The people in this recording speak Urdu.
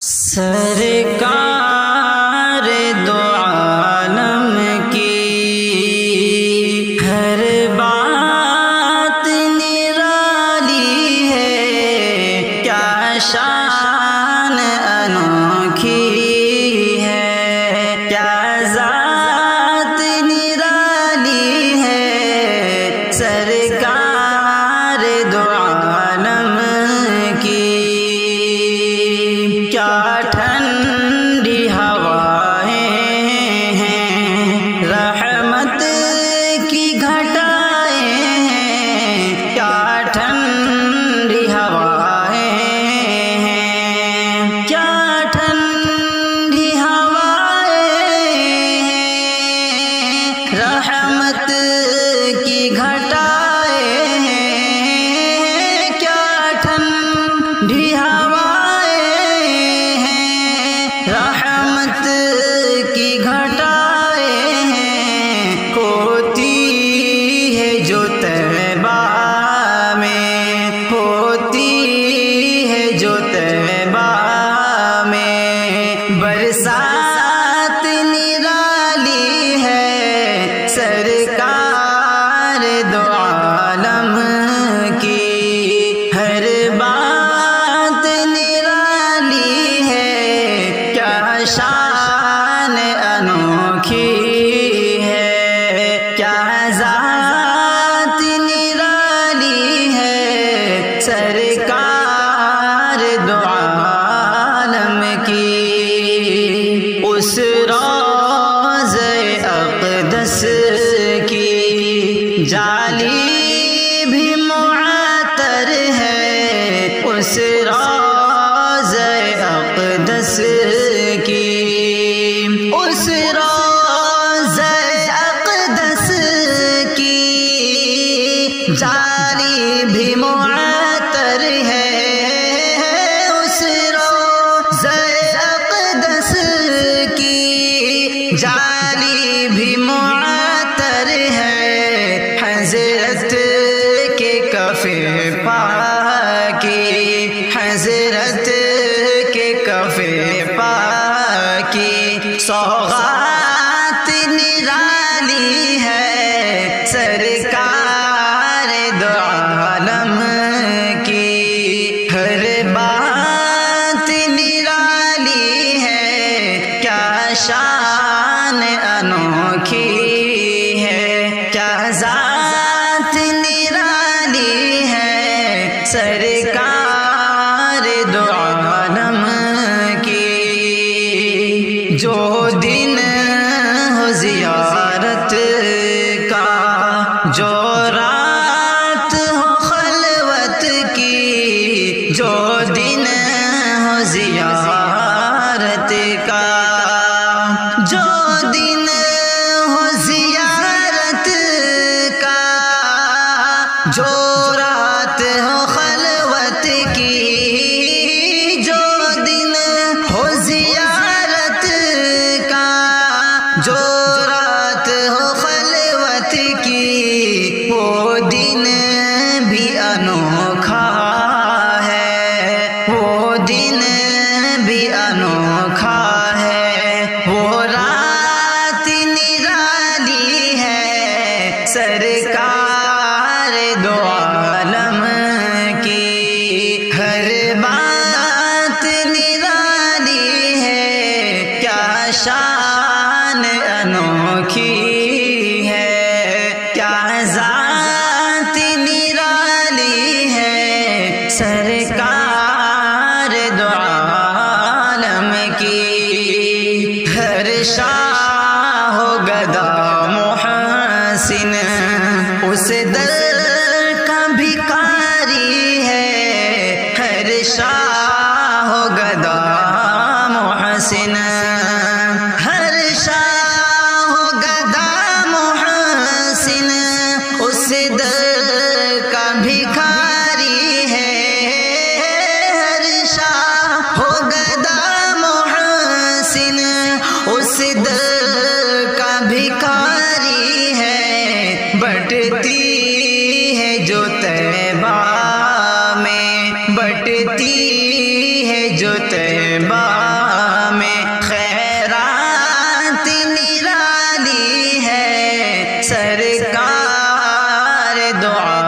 سرکار دو عالم کی ہر بات نرالی ہے، کیا شان انوکھی ہے، کیا ذات نرالی ہے۔ سرکار دو عالم کی کیا ٹھنڈی ہوائیں ہیں، رحمت کی گھٹائیں ہیں، کیا ٹھنڈی ہوائیں ہیں، کیا ٹھنڈی ہوائیں ہیں، رحمت کی گھٹائیں ہیں، کیا ٹھنڈی رحمت کی گھٹائیں ہیں۔ ہوتی ہے جو طیبہ میں، ہوتی ہے جو طیبہ میں، برسات نرالی ہے۔ سرکار دو عالم کی ہر بات نرالی ہے، کیا شان انوکھی ہے، کیا ذات نرالی ہے۔ سرکار دو عالم کی اس روضہ اقدس کی جالی بھی معطر ہے، اس روضہ اقدس کی، اس روضہ اقدس کی جالی بھی معطر ہے، اس روضہ اقدس کی جالی بھی معطر ہے۔ حضرت کے کف پاکی، حضرت کے کف پاکی سوغات نرالی ہے۔ سرکار دو عالم کی ہر بات نرالی ہے، کیا شان انوکھی ہے، کیا ذات نرالی ہے۔ سرکار دو عالم کی جو دن ہو زیارت کا، جو رات ہو خلوت کی، جو دن ہو زیارت کا، جو دن ہو زیارت کا، جو رات ہو خلوت کی، جو دن ہو زیارت کا، جو رات ہو خلوت کی، وہ دن بھی انوکھا ہے، وہ دن بھی انوکھا ہے، وہ رات نرالی ہے۔ سرکار دو عالم کی ہر بات نرالی ہے، کیا شان انوکھی ہے، کیا ذات نرالی ہے۔ سرکار دو عالم کی ہر شاہ و گدا محسن اس در کا بھکاری ہے، ہر شاہ و گدا محسن، ہر شاہ و گدا محسن اس در کا بھکاری ہے، ہر شاہ و گدا محسن اس در دو